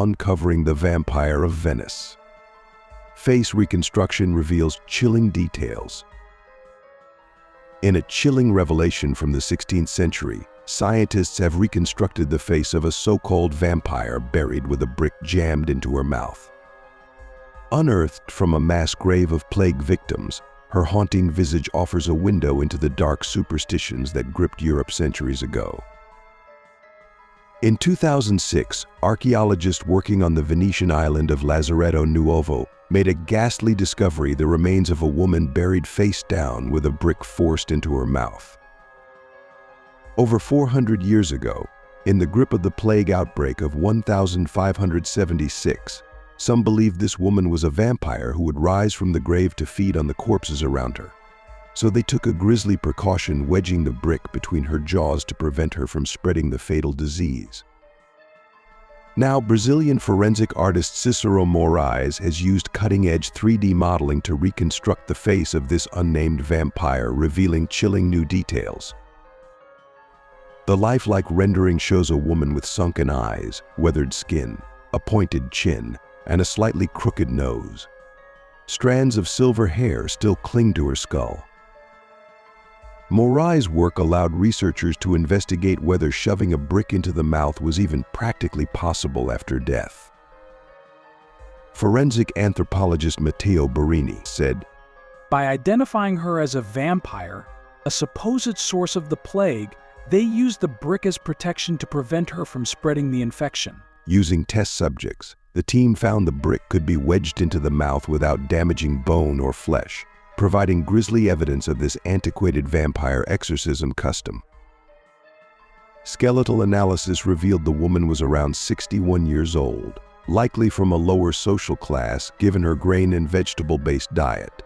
Uncovering the vampire of Venice. Face reconstruction reveals chilling details. In a chilling revelation from the 16th century, scientists have reconstructed the face of a so-called vampire buried with a brick jammed into her mouth. Unearthed from a mass grave of plague victims, her haunting visage offers a window into the dark superstitions that gripped Europe centuries ago. In 2006, archaeologists working on the Venetian island of Lazaretto Nuovo made a ghastly discovery: the remains of a woman buried face down with a brick forced into her mouth. Over 400 years ago, in the grip of the plague outbreak of 1576, some believed this woman was a vampire who would rise from the grave to feed on the corpses around her. So they took a grisly precaution, wedging the brick between her jaws to prevent her from spreading the fatal disease. Now, Brazilian forensic artist Cicero Moraes has used cutting-edge 3D modeling to reconstruct the face of this unnamed vampire, revealing chilling new details. The lifelike rendering shows a woman with sunken eyes, weathered skin, a pointed chin, and a slightly crooked nose. Strands of silver hair still cling to her skull. Moraes' work allowed researchers to investigate whether shoving a brick into the mouth was even practically possible after death. Forensic anthropologist Matteo Barini said, "By identifying her as a vampire, a supposed source of the plague, they used the brick as protection to prevent her from spreading the infection." Using test subjects, the team found the brick could be wedged into the mouth without damaging bone or flesh, providing grisly evidence of this antiquated vampire exorcism custom. Skeletal analysis revealed the woman was around 61 years old, likely from a lower social class given her grain and vegetable-based diet.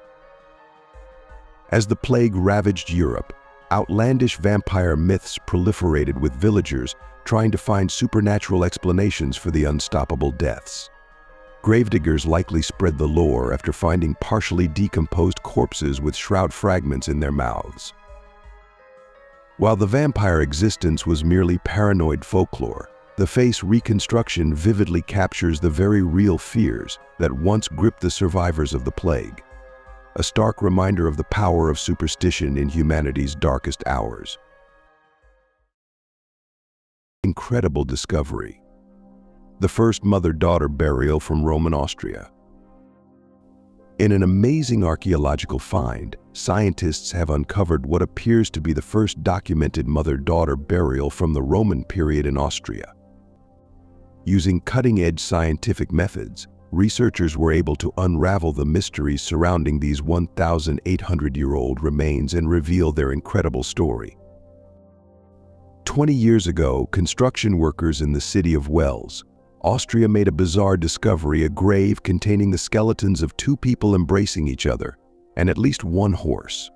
As the plague ravaged Europe, outlandish vampire myths proliferated, with villagers trying to find supernatural explanations for the unstoppable deaths. Gravediggers likely spread the lore after finding partially decomposed corpses with shroud fragments in their mouths. While the vampire existence was merely paranoid folklore, the face reconstruction vividly captures the very real fears that once gripped the survivors of the plague. A stark reminder of the power of superstition in humanity's darkest hours. Incredible discovery. The first mother-daughter burial from Roman Austria. In an amazing archaeological find, scientists have uncovered what appears to be the first documented mother-daughter burial from the Roman period in Austria. Using cutting-edge scientific methods, researchers were able to unravel the mysteries surrounding these 1,800-year-old remains and reveal their incredible story. 20 years ago, construction workers in the city of Wels, Austria made a bizarre discovery: a grave containing the skeletons of 2 people embracing each other, and at least 1 horse.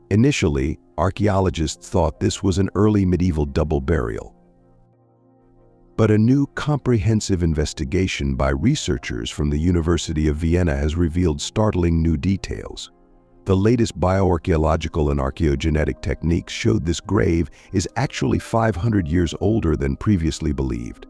Initially, archaeologists thought this was an early medieval double burial. But a new comprehensive investigation by researchers from the University of Vienna has revealed startling new details. The latest bioarchaeological and archaeogenetic techniques showed this grave is actually 500 years older than previously believed.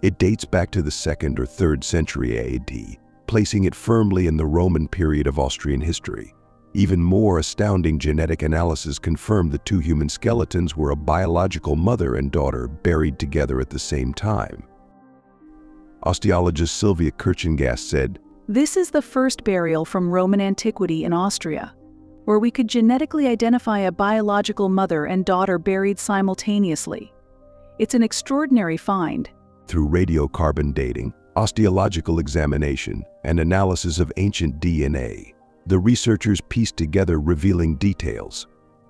It dates back to the 2nd or 3rd century AD, placing it firmly in the Roman period of Austrian history. Even more astounding, genetic analysis confirmed the 2 human skeletons were a biological mother and daughter buried together at the same time. Osteologist Sylvia Kirchengast said, "This is the first burial from Roman antiquity in Austria, where we could genetically identify a biological mother and daughter buried simultaneously. It's an extraordinary find." Through radiocarbon dating, osteological examination, and analysis of ancient DNA, the researchers pieced together revealing details.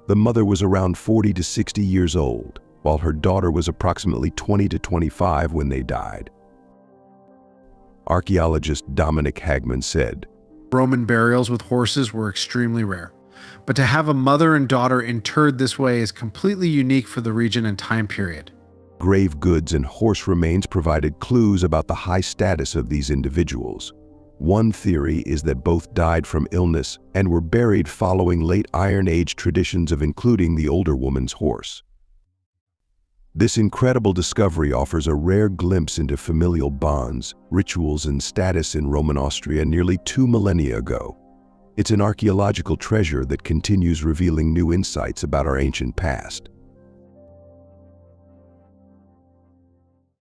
The mother was around 40 to 60 years old, while her daughter was approximately 20 to 25 when they died. Archaeologist Dominic Hagman said, "Roman burials with horses were extremely rare, but to have a mother and daughter interred this way is completely unique for the region and time period." Grave goods and horse remains provided clues about the high status of these individuals. One theory is that both died from illness and were buried following late Iron Age traditions of including the older woman's horse. This incredible discovery offers a rare glimpse into familial bonds, rituals, and status in Roman Austria nearly 2 millennia ago. It's an archaeological treasure that continues revealing new insights about our ancient past.